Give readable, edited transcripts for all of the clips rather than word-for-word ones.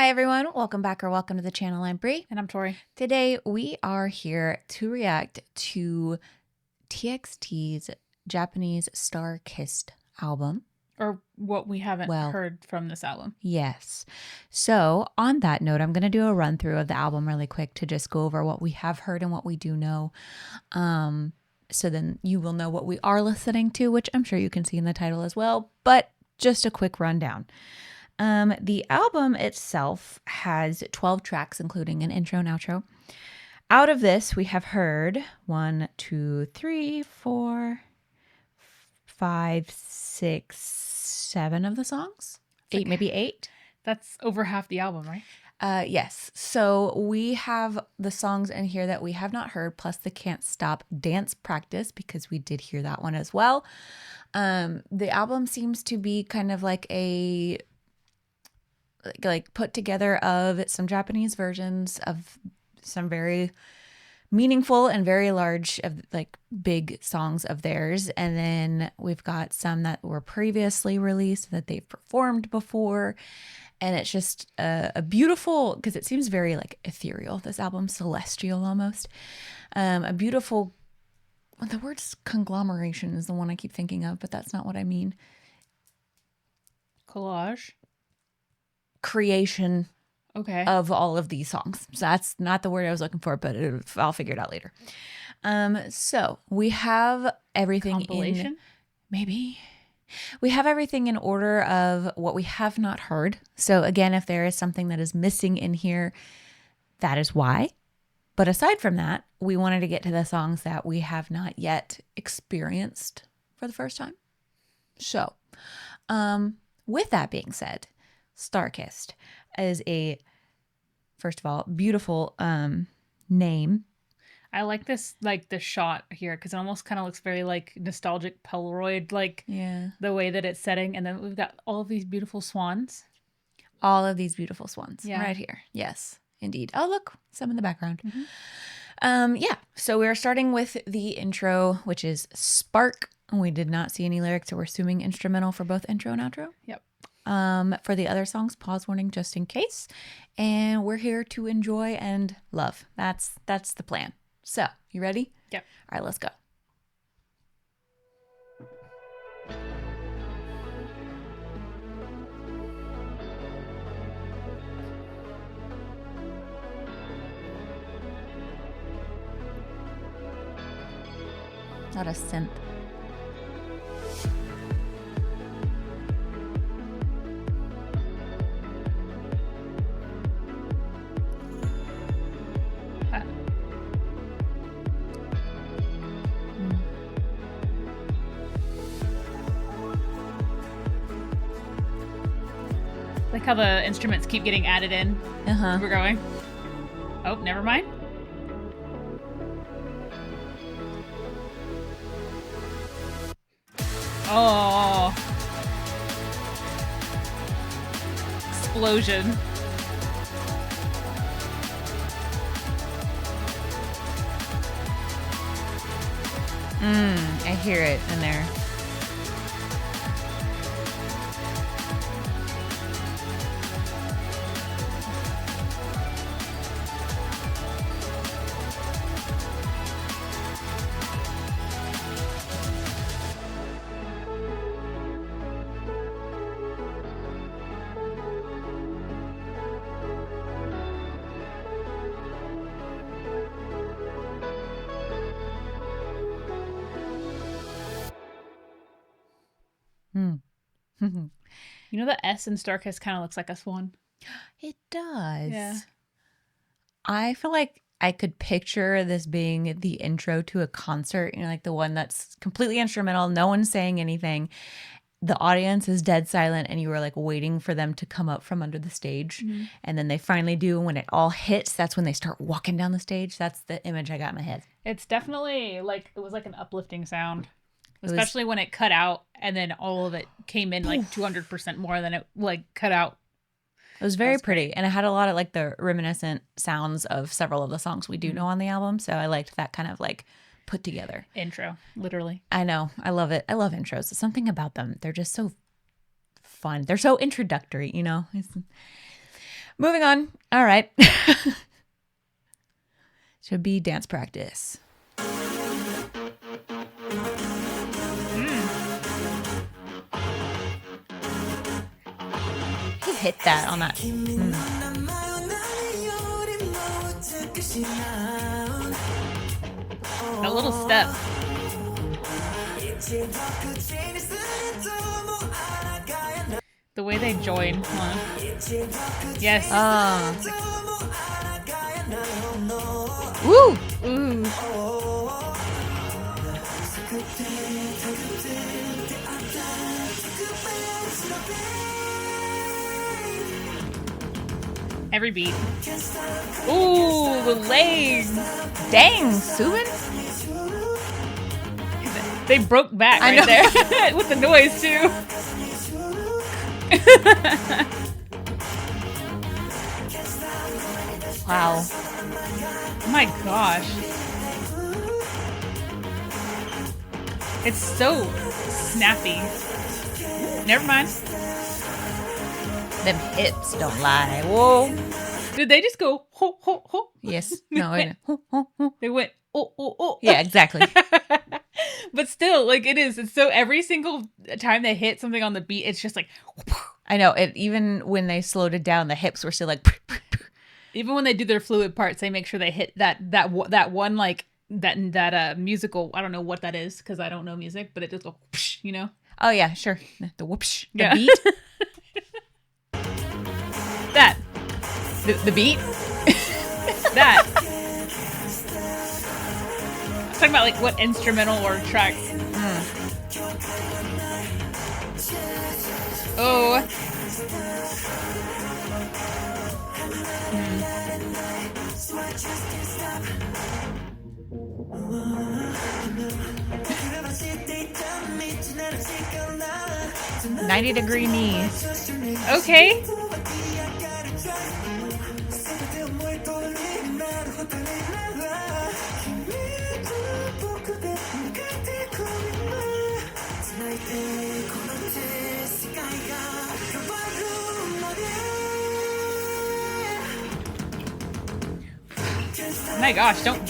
Hi everyone, welcome back or welcome to the channel. I'm Bri. And I'm Tori. Today we are here to react to TXT's Japanese Starkissed album. Or what we haven't heard from this album. Yes. So on that note, I'm going to do a run through of the album really quick to just go over what we have heard and what we do know. So then you will know what we are listening to, which I'm sure you can see in the title as well, but just a quick rundown. The album itself has 12 tracks, including an intro and outro. Out of this, we have heard 1, 2, 3, 4, 5, 6, 7 of the songs. Eight, maybe 8. That's over half the album, right? Yes. So we have the songs in here that we have not heard, plus the Can't Stop Dance Practice, because we did hear that one as well. The album seems to be kind of like a put together of some Japanese versions of some very meaningful and very large of big songs of theirs, and then we've got some that were previously released that they've performed before, and it's just a beautiful, because it seems very ethereal, this album, celestial almost, a beautiful, well, the word conglomeration is the one I keep thinking of, but that's not what I mean. Collage. Creation of all of these songs. So that's not the word I was looking for, but I'll figure it out later. So we have everything in, maybe we have everything in order of what we have not heard. So again, if there is something that is missing in here, that is why. But aside from that, we wanted to get to the songs that we have not yet experienced for the first time. So with that being said, Starkissed is a, first of all, beautiful name. I like this, the shot here, because it almost kind of looks very nostalgic Polaroid, the way that it's setting. And then we've got all of these beautiful swans. All of these beautiful swans right here. Yes, indeed. Oh, look, some in the background. Yeah, so we're starting with the intro, which is Spark. We did not see any lyrics, so we're assuming instrumental for both intro and outro. Yep. For the other songs, pause warning just in case. And we're here to enjoy and love. That's the plan. So, you ready? Yep. All right, let's go. Not a synth. Like how the instruments keep getting added in. We're going. Oh, never mind. Oh. Explosion. I hear it in there. You know, the S in Starkissed kind of looks like a swan. It does. Yeah. I feel like I could picture this being the intro to a concert, the one that's completely instrumental, no one's saying anything. The audience is dead silent and you were waiting for them to come up from under the stage. And then they finally do. And when it all hits, that's when they start walking down the stage. That's the image I got in my head. It's definitely it was like an uplifting sound. Especially when it cut out and then all of it came in 200% more than it cut out. It was very pretty. And it had a lot of the reminiscent sounds of several of the songs we do know on the album. So I liked that kind of put together. Intro, literally. I know. I love it. I love intros. It's something about them. They're just so fun. They're so introductory, you know? Moving on. All right. Should be dance practice. He hit that on that. A little step. The way they join. Yes. Woo! Ooh. Every beat. Ooh, the legs. Dang, Subin. They broke back right there with the noise too. Wow. Oh my gosh. It's so snappy. Never mind. Them hips don't lie. Whoa. Did they just go ho ho ho? Yes. No. They went oh oh oh. Yeah, exactly. But still, like it's so every single time they hit something on the beat, it's just like. I know it. Even when they slowed it down, the hips were still like. Even when they do their fluid parts, they make sure they hit that one like that musical. I don't know what that is because I don't know music, but it just goes, you know. Oh yeah, sure. The whoopsh. The Yeah. beat. That. The beat. That. I'm talking about like what instrumental or track. Oh. 90-degree knees. Okay. My gosh, don't.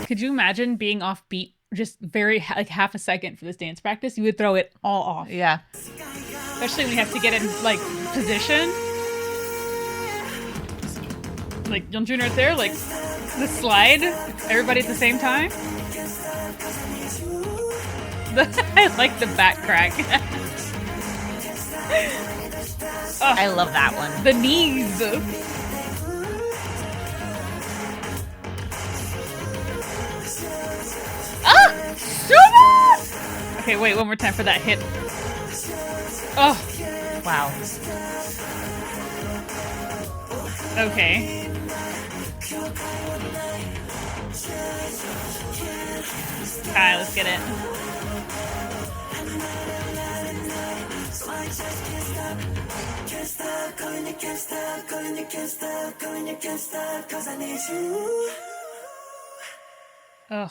Could you imagine being off beat just very like half a second for this dance practice? You would throw it all off. Yeah. Especially when you have to get in like position. Like Young Jun right there, like the slide, everybody at the same time. I like the back crack. Oh, I love that one. The knees. Ah! Super! Okay, wait, one more time for that hit. Oh. Wow. Okay. Alright, let's get it. Oh.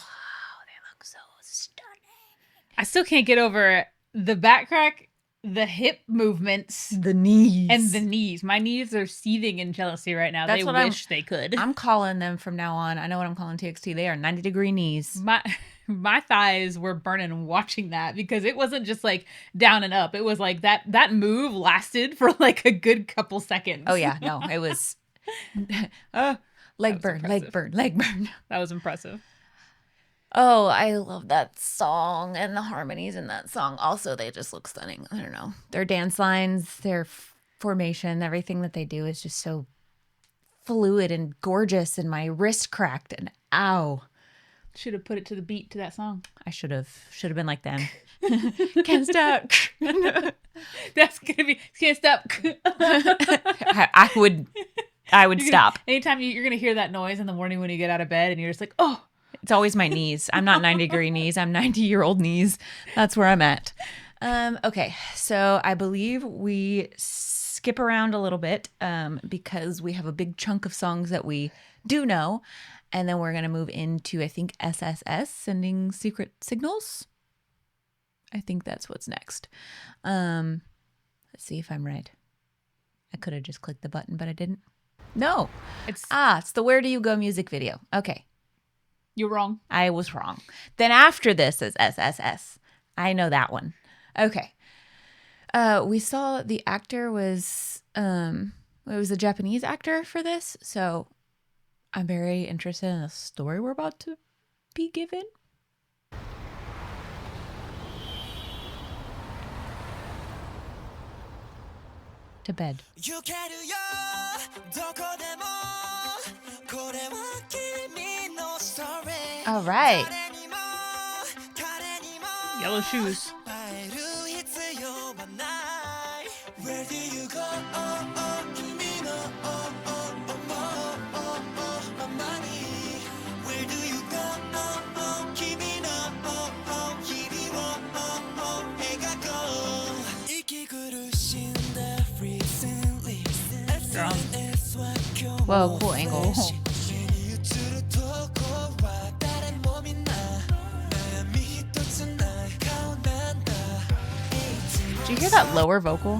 So stunning. I still can't get over the back crack, the hip movements, the knees, and the knees. My knees are seething in jealousy right now. They wish they could. I'm calling them from now on. I know what I'm calling TXT. They are 90-degree knees. My thighs were burning watching that because it wasn't just like down and up. It was like that move lasted for like a good couple seconds. Oh yeah, no, it was leg burn. That was impressive. Oh, I love that song and the harmonies in that song. Also, they just look stunning. I don't know. Their dance lines, their formation, everything that they do is just so fluid and gorgeous. And my wrist cracked and ow. Should have put it to the beat to that song. I should have been like them. Can't stop. That's gonna be can't stop. I would stop. Anytime you're gonna hear that noise in the morning when you get out of bed and you're just like, oh. It's always my knees. I'm not 90-degree knees. I'm 90-year-old knees. That's where I'm at. Okay, so I believe we skip around a little bit because we have a big chunk of songs that we do know. And then we're going to move into, I think, SSS, Sending Secret Signals. I think that's what's next. Let's see if I'm right. I could have just clicked the button, but I didn't. No. It's the Where Do You Go music video. Okay. You're wrong. I was wrong. Then after this is SSS. I know that one. Okay. We saw the actor was it was a Japanese actor for this, so I'm very interested in the story we're about to be given. To bed. All right. Yellow shoes. Where do you go? Where do you go? Whoa, cool angle. Did you hear that lower vocal?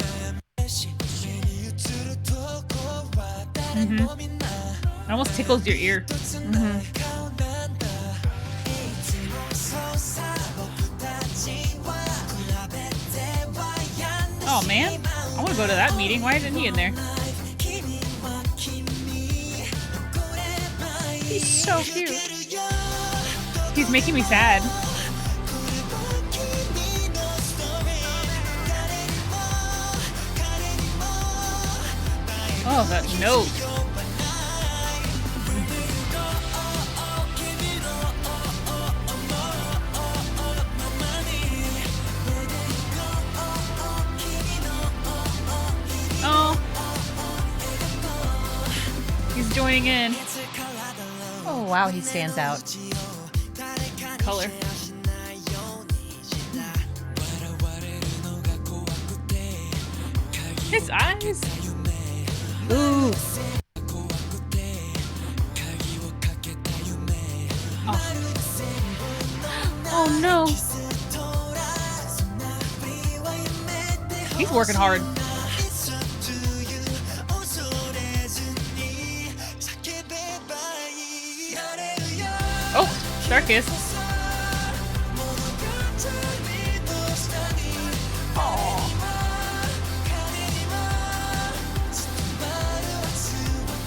Mm-hmm. It almost tickles your ear. Mm-hmm. Oh man, I want to go to that meeting. Why isn't he in there? He's so cute. He's making me sad. Oh, that note. Oh. He's joining in. Oh, wow, he stands out. Color. His eyes. Ooh. Oh no. He's working hard. Oh, Starkissed.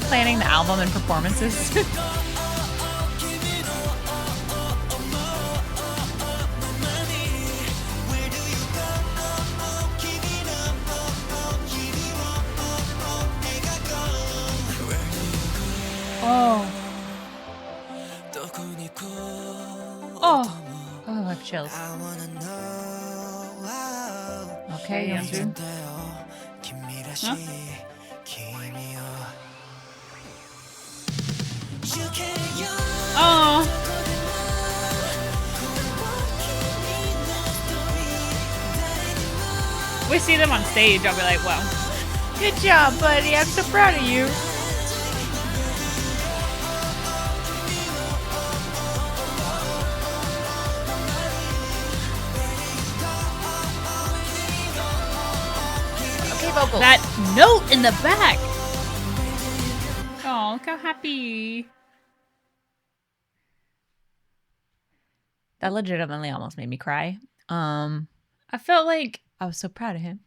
Planning the album and performances. Oh. Oh. Oh, I have chills. Okay, Andrew. Huh? Oh. We see them on stage, I'll be like, wow. Good job, buddy. I'm so proud of you. Okay, vocal. That note in the back. Oh, look how happy. That legitimately almost made me cry. I felt like I was so proud of him.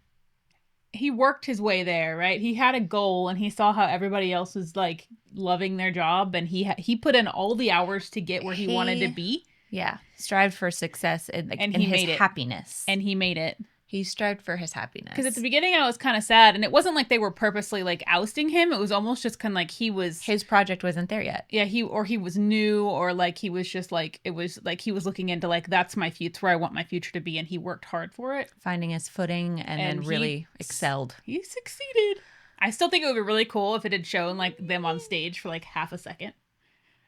he worked his way there, right? He had a goal and he saw how everybody else was like loving their job, and he put in all the hours to get where he wanted to be. Yeah, strived for success and he his made it. happiness. And he made it. He strived for his happiness. Because at the beginning I was kind of sad, and it wasn't like they were purposely like ousting him. It was almost just kind of like his project wasn't there yet. Yeah, he was new, or like he was just like, it was like he was looking into like, that's my future, where I want my future to be, and he worked hard for it. Finding his footing and then really excelled. He succeeded. I still think it would be really cool if it had shown like them on stage for like half a second.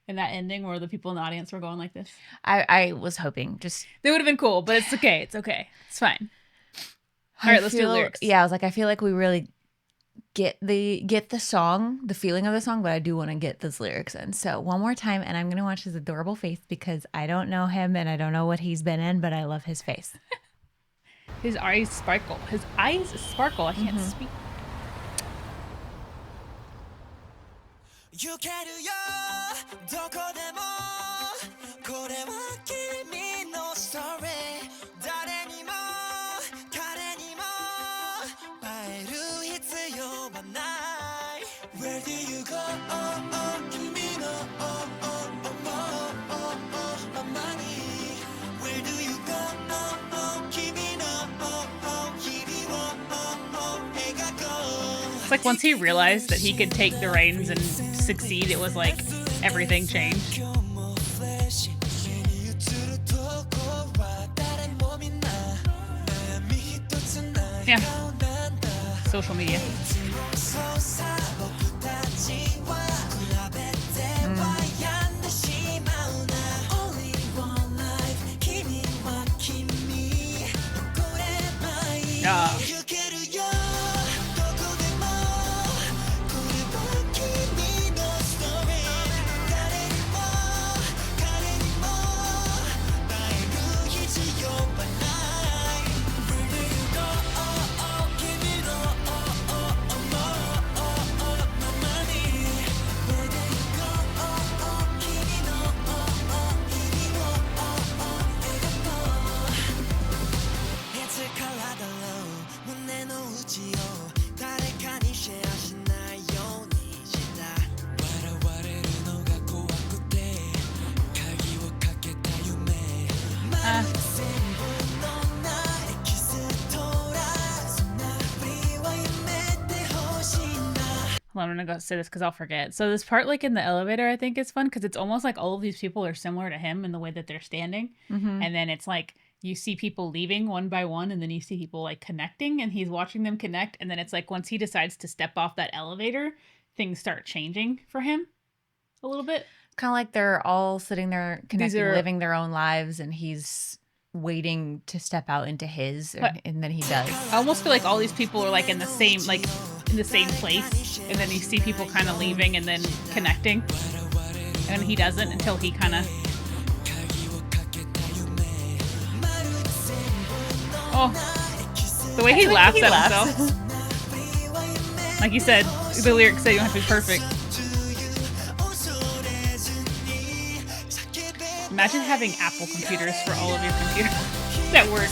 In that ending where the people in the audience were going like this. I was hoping they would have been cool, but it's okay. It's okay. It's fine. All right, let's do lyrics. Yeah, I was like, I feel like we really get the song, the feeling of the song, but I do want to get those lyrics in. So one more time, and I'm going to watch his adorable face because I don't know him and I don't know what he's been in, but I love his face. His eyes sparkle. I can't speak. 行けるよどこでもこれは君のストーリー誰にも彼にも会える必要はない Where do you go 君のままに Where do you go 君の日々を描こう It's like once he realized that he could take the reins and succeed, it was like everything changed. Yeah. Social media. Ah. I'm gonna go say this because I'll forget. So this part, like in the elevator, I think is fun because it's almost like all of these people are similar to him in the way that they're standing, and then it's like you see people leaving one by one, and then you see people like connecting, and he's watching them connect, and then it's like once he decides to step off that elevator, things start changing for him a little bit. Kind of like they're all sitting there connecting, living their own lives, and he's waiting to step out into his, and then he does. I almost feel like all these people are like in the same place, and then you see people kind of leaving and then connecting, and he doesn't until he kind of the way he laughs at himself. Like you said, the lyrics say you don't have to be perfect. Imagine having Apple computers for all of your computers that work.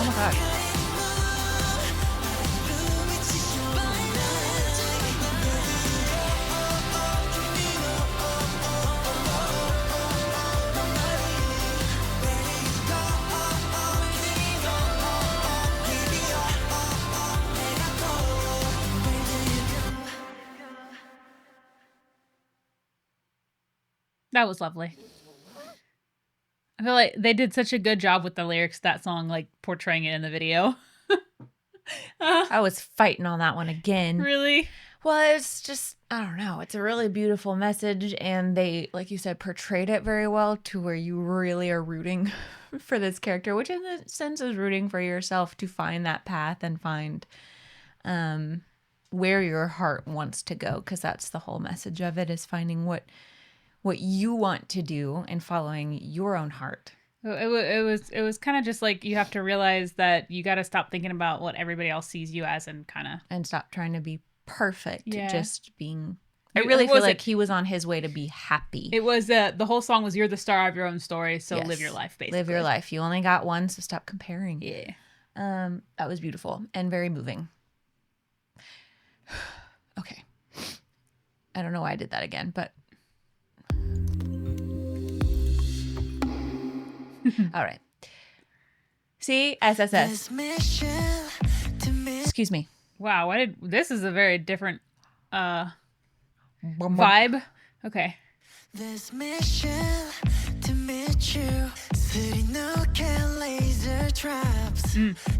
Oh my god. That was lovely. I feel like they did such a good job with the lyrics of that song, like portraying it in the video. I was fighting on that one again. Really? Well, it's just, I don't know. It's a really beautiful message, and they, like you said, portrayed it very well to where you really are rooting for this character, which in a sense is rooting for yourself to find that path and find where your heart wants to go, because that's the whole message of it, is finding what you want to do and following your own heart. It was kind of just like you have to realize that you got to stop thinking about what everybody else sees you as and stop trying to be perfect. Yeah. Just being. I really feel like he was on his way to be happy. It was the whole song was "You're the star of your own story, so Yes. live your life." Basically, Live your life. You only got one, so stop comparing. Yeah. That was beautiful and very moving. Okay. I don't know why I did that again, but. All right. See, SSS. Excuse me. Wow, this is a very different vibe. Okay. This mission to meet you. City no can laser traps.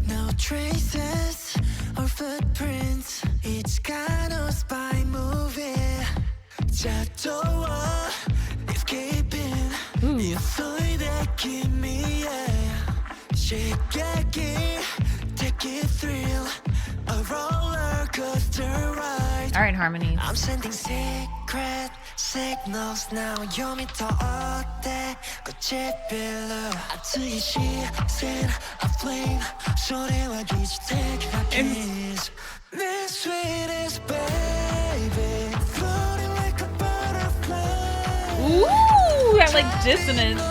No traces or footprints. Each kind of spy movie. 자도와 escaping. 소리 that me. Shake take it thrill. A roller coaster ride. All right, Harmony. I'm sending secret signals now. 요미터 어때? 꽃이 빌려. 아트이 시선 a flame. 소리와 기지 take a kiss. The sweetest baby, floating like a butterfly. Ooh, that like dissonance.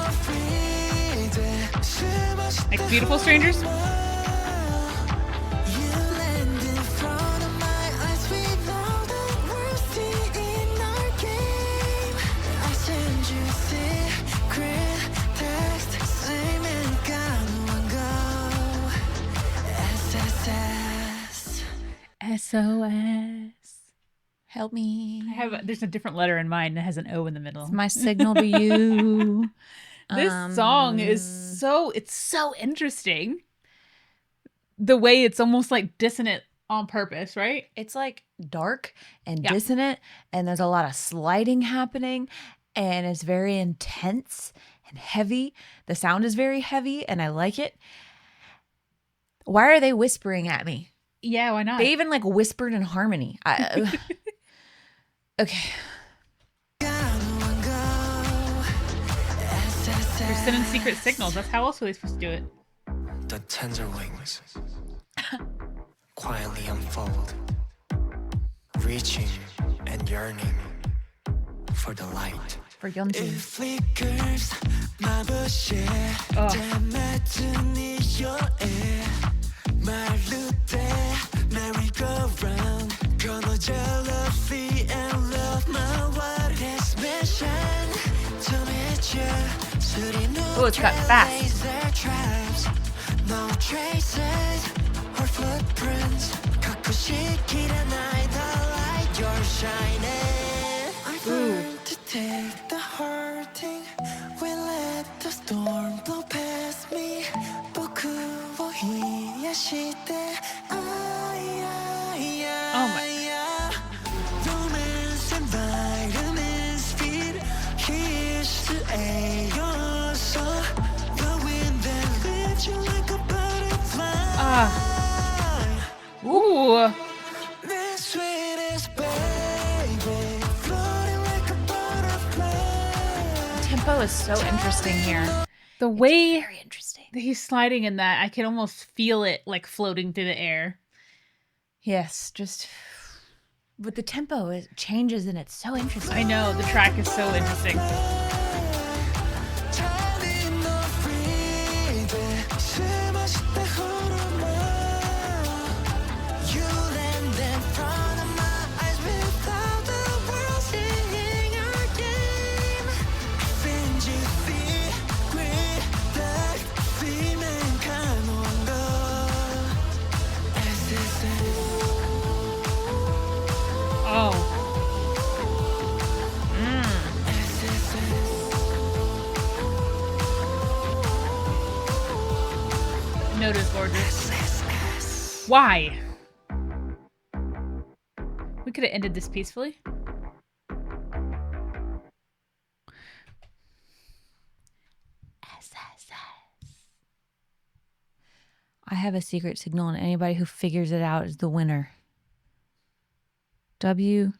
Like Beautiful Strangers. SOS. Help me. There's a different letter in mine that has an O in the middle. It's my signal to you. This song is so interesting. The way it's almost like dissonant on purpose, right? It's like dark and dissonant, and there's a lot of sliding happening, and it's very intense and heavy. The sound is very heavy, and I like it. Why are they whispering at me? Yeah, why not? They even like whispered in harmony. Okay. They're sending secret signals. That's how else are they supposed to do it? The tender wings quietly unfold, reaching and yearning for the light. For Yeonju. It flickers, my bush, merry-go-round, gonna jealousy and love my what is mission to meet you. Oh, it's got fast. No traces or footprints. Light you're shining. I've learned to take the hurting. We let the storm blow past me. Oh my. Romance and vitamins feed. Here's to Ayoso. The wind that lifts you like a butterfly. Ooh. The sweetest baby, floating like a butterfly. Tempo is so interesting here. The way Very interesting. that he's sliding in that, I can almost feel it like floating through the air. Yes, but the tempo changes and it's so interesting. I know, the track is so interesting. Oh. Note is gorgeous. Why? We could have ended this peacefully. I have a secret signal, and anybody who figures it out is the winner. WDYDT.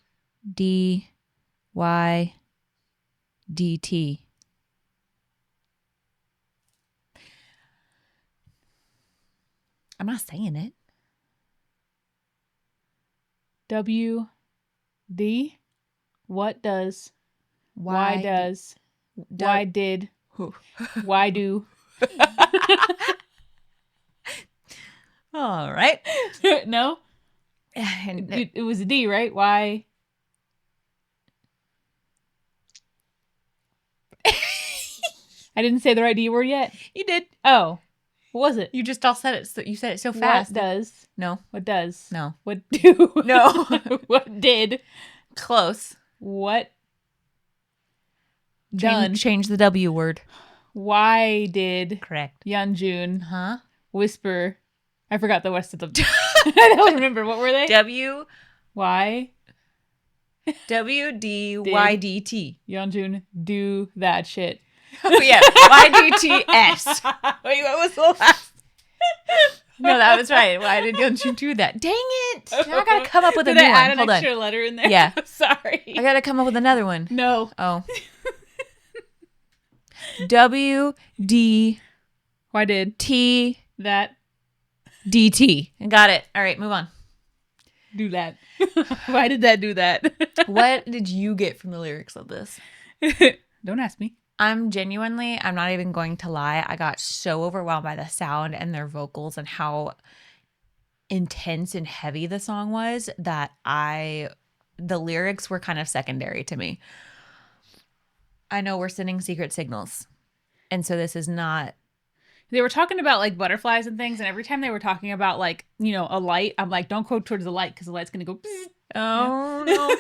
I'm not saying it. WD. What does? Why does? Why did? Why do? All right. No? It was a D, right? Why? I didn't say the right D word yet. You did. Oh. What was it? You just all said it. So you said it so fast. What does? No. What does? No. What do? No. What did? Close. What done? Change the W word. Why did Correct. Yeonjun Huh? whisper? I forgot the rest of them. I don't remember. What were they? W Why W D Y D T. Yeonjun do that shit? Oh yeah. YDTS. Wait, what was the last? No, that was right. Why did you do that? Dang it! I gotta come up with a Did new I one. add an Hold extra on. letter in there? Yeah. Sorry. I gotta come up with another one. No. Oh. W D Why did T that D T. Got it. All right, move on. do that? Why did that do that? What did you get from the lyrics of this? Don't ask me. I'm not even going to lie. I got so overwhelmed by the sound and their vocals and how intense and heavy the song was that the lyrics were kind of secondary to me. I know we're sending secret signals. And so this is not. They were talking about like butterflies and things, and every time they were talking about like, you know, a light, I'm like, don't go towards the light because the light's gonna go. Bzz. Oh no.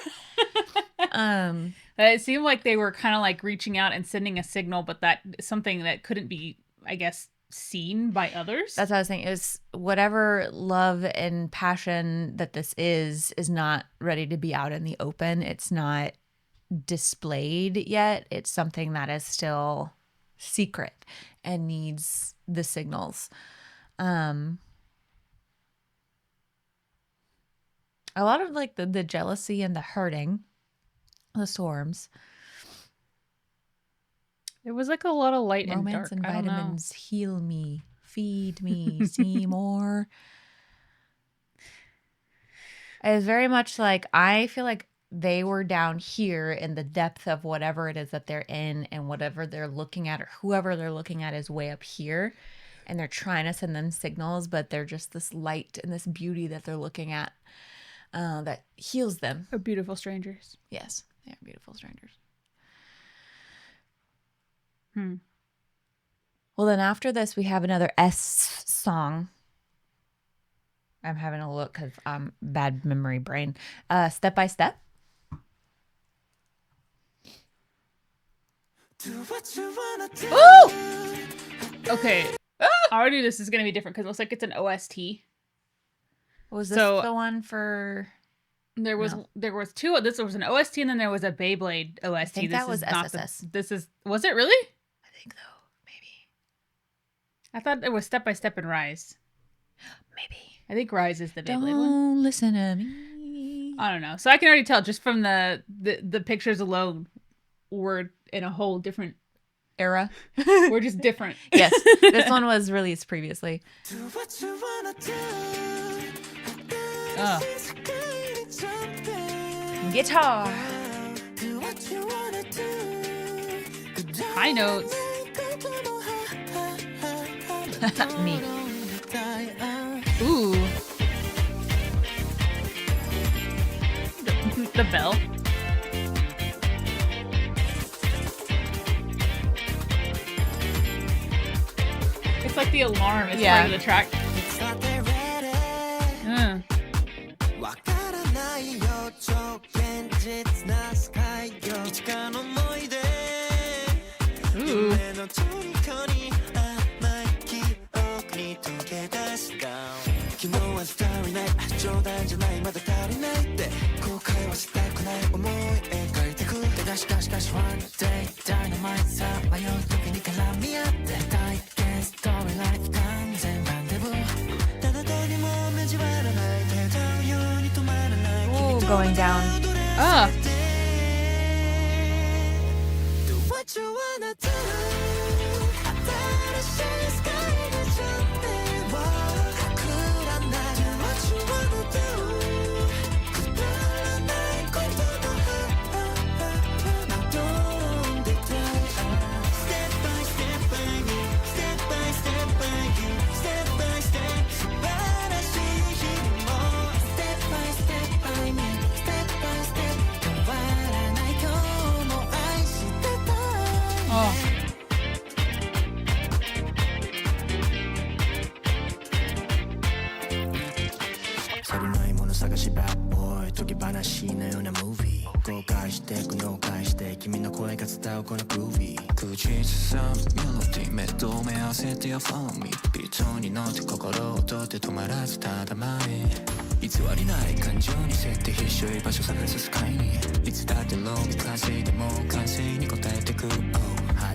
It seemed like they were kind of like reaching out and sending a signal, but that something that couldn't be, I guess, seen by others. That's what I was saying. Is whatever love and passion that this is not ready to be out in the open. It's not displayed yet. It's something that is still secret and needs the signals. A lot of like the jealousy and the hurting, the storms. It was like a lot of light Romance and dark. and vitamins heal me, feed me, see more. It was very much like, I feel like they were down here in the depth of whatever it is that they're in, and whatever they're looking at or whoever they're looking at is way up here, and they're trying to send them signals, but they're just this light and this beauty that they're looking at that heals them. Or beautiful strangers. Yes, they are beautiful strangers. Well, then after this, we have another S song. I'm having a look because I'm bad memory brain. Step by Step. Ooh! Okay. Already this is going to be different because it looks like it's an OST. Was this So- the one for... There was two. This was an OST and then there was a Beyblade OST. I think that was SSS. Was it really? I think so. Maybe. I thought it was Step by Step and Rise. Maybe. I think Rise is the Beyblade one. Don't listen to me. I don't know. So I can already tell just from the pictures alone, we're in a whole different Era. We're just different. Yes. This one was released previously. Oh. Guitar. High notes. Me. Ooh. The bell. It's like the alarm is part of the track. Ooh. Ooh, going down. Ah. 探しバッドボーイ解き話のようなムービー後悔して苦悩返して君の声が伝うこのグルービー口ずさむメロディ目と目合わせてよ Follow me ビートに乗って心をとって止まらずただ前偽りない感情に設定必修居場所探すスカイにいつだってローに稼いでも完成に応えてく、oh、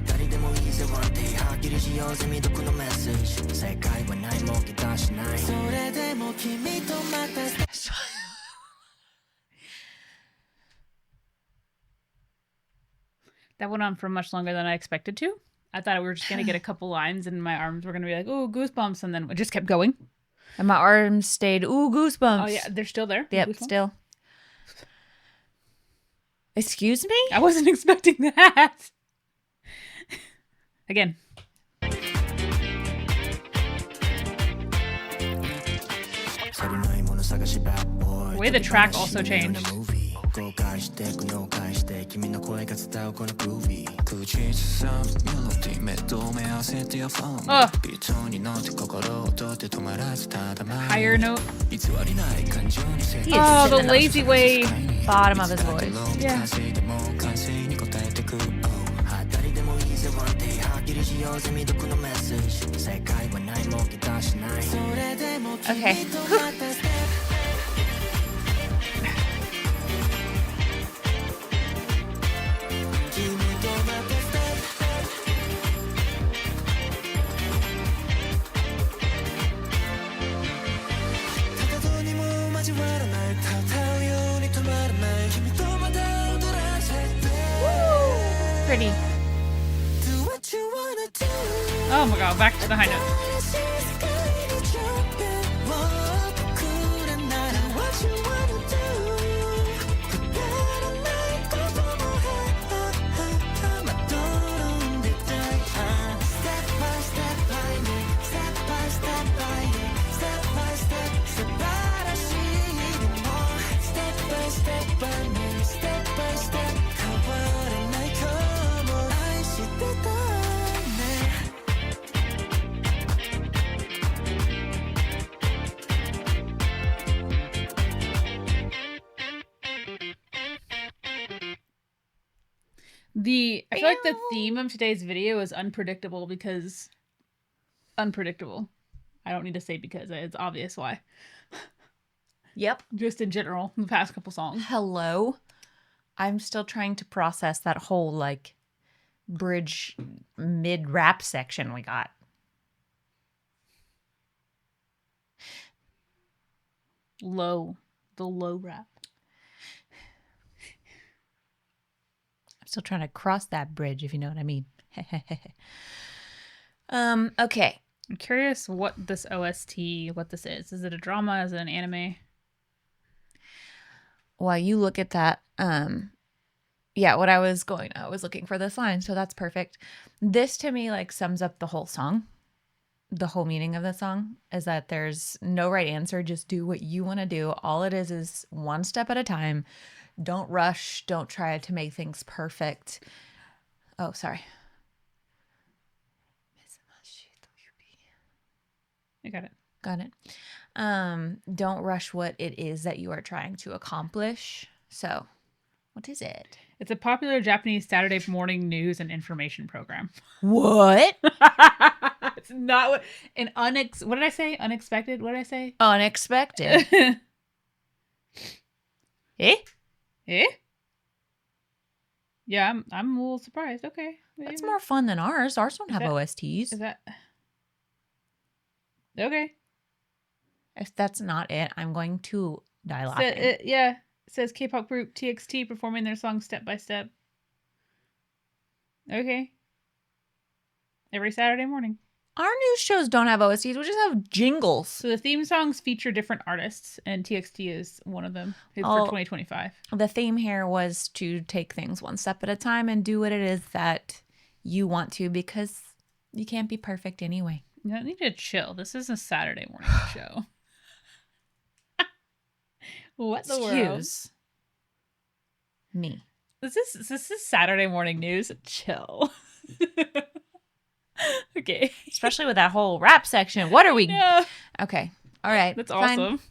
当たりでもいいぜ One day はっきりしようぜ未読のメッセージ正解はないもう気がしないそれでも君とまたThat went on for much longer than I expected to. I thought we were just going to get a couple lines and my arms were going to be like, ooh, goosebumps. And then it just kept going. And my arms stayed, ooh, goosebumps. Oh, yeah. They're still there. Yep, Goosebumps. still. Excuse me? I wasn't expecting that. Again. The way the track also changed. 後悔して苦悩返して君の声が伝うこのグルービー口ずさむメロディ目と目合わせてよ Follow me ビートに乗って心をとって止まらずただ前 Higher note. 偽りない感情に設定 Oh, the lazy way. Bottom of his voice. Yeah. 稼いでも完成に応えてく、oh、当たりでもいいぜ One day はっきりしようぜ未読のメッセージ正解はないもう気がしないそれでも君とまたステップ Pretty. Oh my god, back to the high note. I feel like the theme of today's video is unpredictable because unpredictable. I don't need to say because it's obvious why. Yep. Just in general, the past couple songs. Hello. I'm still trying to process that whole like bridge mid rap section we got. The low rap. Still trying to cross that bridge, if you know what I mean. Okay. I'm curious what this OST, what this is. Is it a drama? Is it an anime? While you look at that, yeah, what I was looking for this line, so that's perfect. This to me like sums up the whole song. The whole meaning of the song is that there's no right answer. Just do what you want to do. All it is one step at a time. Don't rush. Don't try to make things perfect. Oh, sorry. I got it. Got it. Don't rush what it is that you are trying to accomplish. So, what is it? It's a popular Japanese Saturday morning news and information program. What? It's not what what did I say? Unexpected? What did I say? Unexpected. Eh? Eh? Yeah, I'm a little surprised. Okay. That's more fun than ours. Ours don't have OSTs. Is that okay? If that's not it, I'm going to die laughing. It says K-pop group TXT performing their song Step by Step. Okay. Every Saturday morning. Our news shows don't have OSTs. We just have jingles. So the theme songs feature different artists, and TXT is one of them for 2025. The theme here was to take things one step at a time and do what it is that you want to, because you can't be perfect anyway. You need to chill. This is a Saturday morning show. What the world? Excuse me. This is Saturday morning news. Chill. Okay. Especially with that whole rap section. What are we? Yeah. Okay. All right. That's fine. awesome.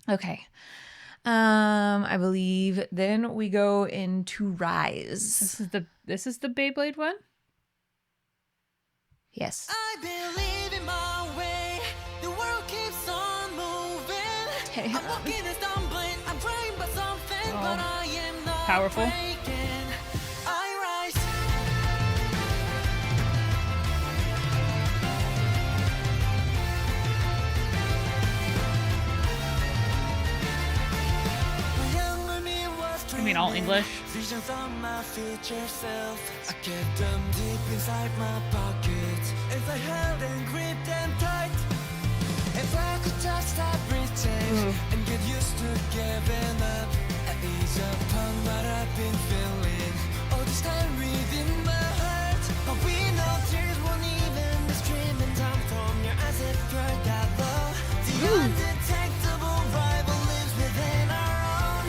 Okay. I believe then we go into Rise. This is the Beyblade one? Yes. I believe in my way. The world keeps on moving. Damn. I'm walking and stumbling. I'm praying but something, but I am not Powerful. breaking. I rise. I mean, all English. Visions on my future self. I kept them deep inside my pockets as I held and gripped them tight. If I could just stop reaching and get used to giving up, at ease upon what I've been feeling all this time within my heart. But we know tears won't even be streaming down from your eyes if you're that low. The undetectable rival lives within our own.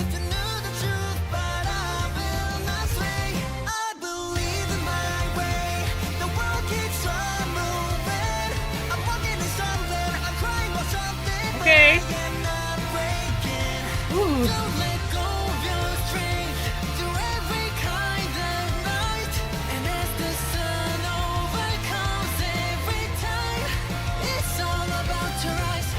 If you knew the truth, but I will not sway. I believe in my way. The world keeps on moving. I'm walking in something. I'm crying for something. Okay. But I am not breaking. Ooh. Don't let go of your strength through every kind of night. And as the sun overcomes every time, it's all about to rise.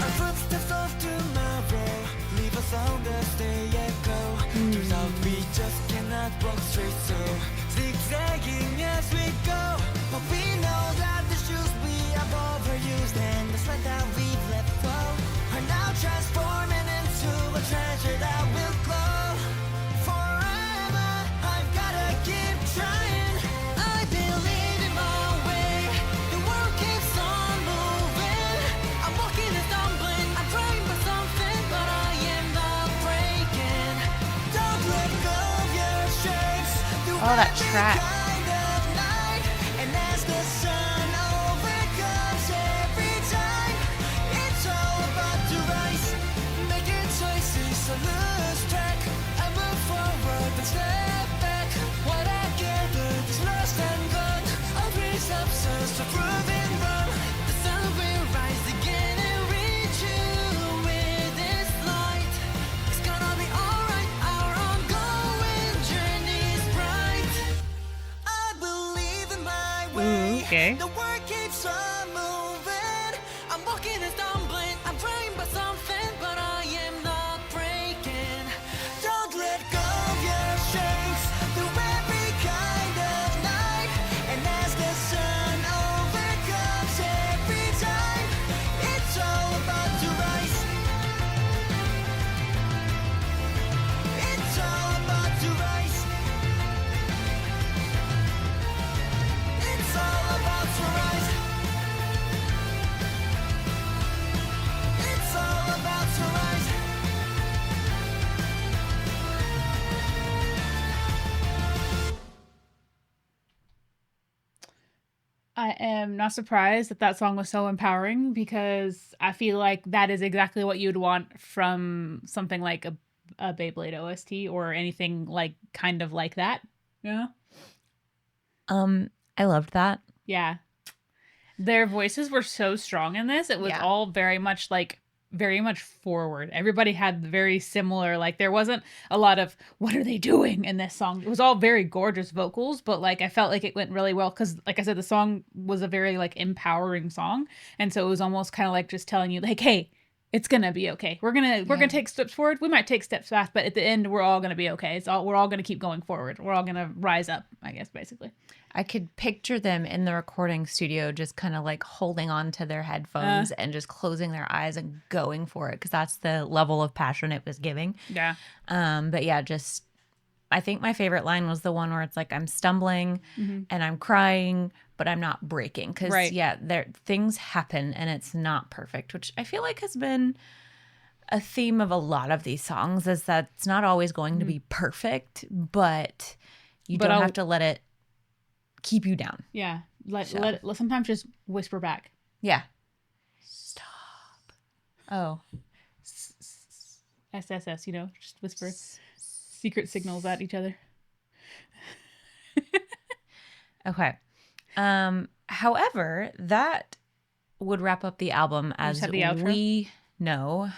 Our footsteps of tomorrow leave us on the stay echo. Turns out we just cannot walk straight, so zigzagging as we go. But we know that the shoes we have overused and the sweat that we've let flow are now transforming into a treasure that will glow forever. I've gotta keep trying. I believe in my way. The world keeps on moving. I'm walking and stumbling. I'm praying for something, but I am not breaking. Don't let go of your shapes. Oh, that track. Kind of night. And as the sun overcomes every time, it's all about to rise. Making choices, so lose track. I move forward and step back. What I gathered is lost and gone. I'll raise up, so proving wrong. The sun will rise again and reach you with its light. It's gonna be alright. Our ongoing journey's bright. I believe in my way. Okay. The world keeps on moving. I'm walking and stumbling. I'm praying for something, but I am not breaking. Don't let go of your strengths through every kind of night. And as the sun overcomes every time, it's all about to rise. It's all about to rise. It's all about to rise. It's all about to rise. I am not surprised that that song was so empowering because I feel like that is exactly what you'd want from something like a Beyblade OST or anything like kind of like that. Yeah. I loved that. Yeah. Their voices were so strong in this. It was Yeah. all very much forward. Everybody had very similar, like there wasn't a lot of what are they doing in this song. It was all very gorgeous vocals, but like I felt like it went really well because like I said, the song was a very like empowering song. And so it was almost kind of like just telling you like, hey, it's gonna be okay. We're gonna take steps forward. We might take steps back, but at the end we're all gonna be okay. We're all gonna keep going forward. We're all gonna rise up, I guess, basically. I could picture them in the recording studio just kind of like holding on to their headphones and just closing their eyes and going for it because that's the level of passion it was giving. Yeah. But yeah, just I think my favorite line was the one where it's like I'm stumbling and I'm crying, but I'm not breaking because Right. things happen and it's not perfect, which I feel like has been a theme of a lot of these songs is that it's not always going to be perfect, but you don't have to let it keep you down. Yeah. Let sometimes just whisper back. Yeah. Stop. Oh. SSS, just whisper. secret signals at each other. Okay. However, that would wrap up the album as we know,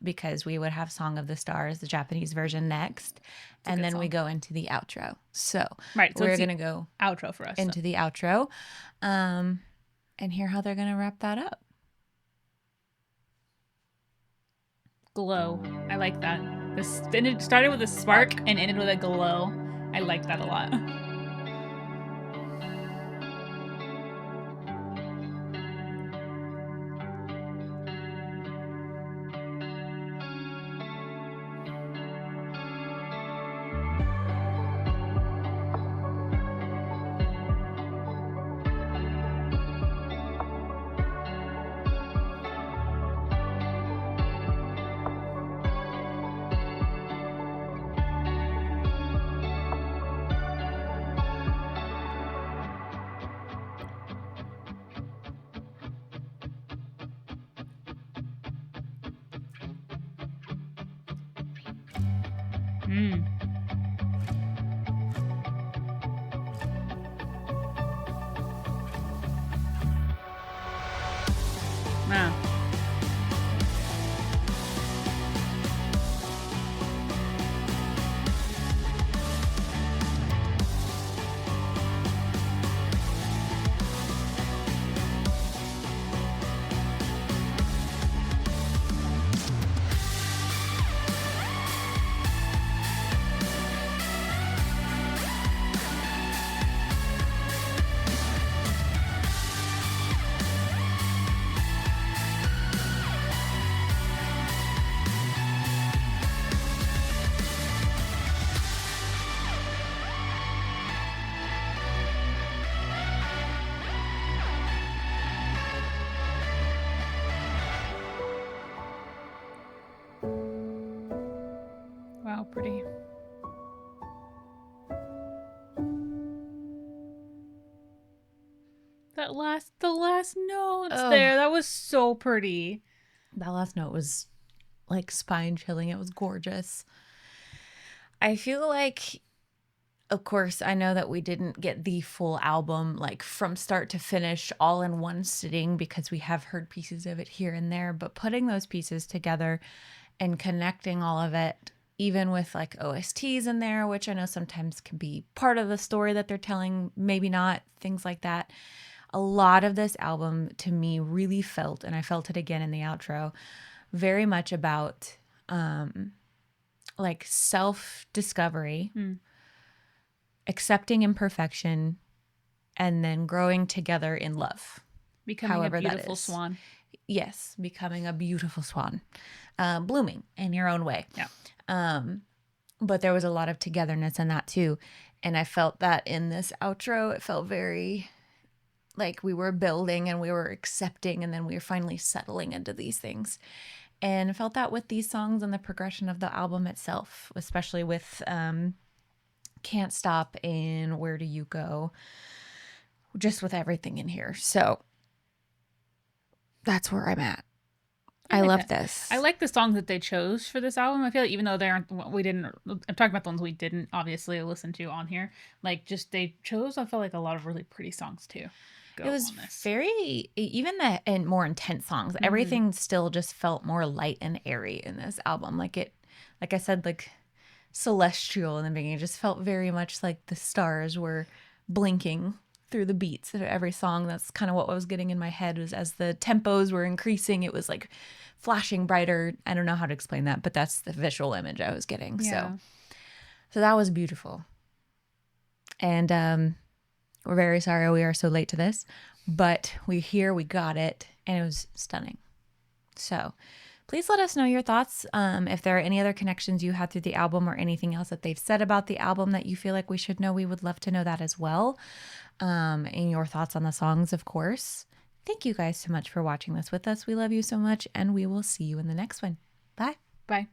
because we would have Song of the Stars, the Japanese version next, and then we go into the outro. So, we're going to go outro for us into the outro, and hear how they're going to wrap that up. Glow. I like that. It started with a spark and ended with a glow. I like that a lot. Wow. Wow, pretty. The last notes there, that was so pretty. That last note was like spine chilling. It was gorgeous. I feel like, of course, I know that we didn't get the full album like from start to finish all in one sitting because we have heard pieces of it here and there, but putting those pieces together and connecting all of it, even with like OSTs in there, which I know sometimes can be part of the story that they're telling, maybe not, things like that. A lot of this album to me really felt, and I felt it again in the outro, very much about like self-discovery, accepting imperfection, and then growing together in love. Becoming a beautiful swan. Yes, becoming a beautiful swan. Blooming in your own way. Yeah. But there was a lot of togetherness in that too. And I felt that in this outro, it felt very like we were building and we were accepting, and then we were finally settling into these things. And I felt that with these songs and the progression of the album itself, especially with Can't Stop and Where Do You Go, just with everything in here. So that's where I'm at. I love this. I like the songs that they chose for this album. I feel like even though they aren't, I'm talking about the ones we didn't obviously listen to on here. Like just they chose, I feel like a lot of really pretty songs too. It was very, even and more intense songs. Mm-hmm. Everything still just felt more light and airy in this album. Like I said, like celestial in the beginning. It just felt very much like the stars were blinking through the beats of every song. That's kind of what I was getting in my head, was as the tempos were increasing, it was like flashing brighter. I don't know how to explain that, but that's the visual image I was getting. Yeah. So that was beautiful. And we're very sorry we are so late to this, but we got it, and it was stunning. So please let us know your thoughts. If there are any other connections you had through the album or anything else that they've said about the album that you feel like we should know, we would love to know that as well. And your thoughts on the songs, of course. Thank you guys so much for watching this with us. We love you so much, and we will see you in the next one. Bye. Bye.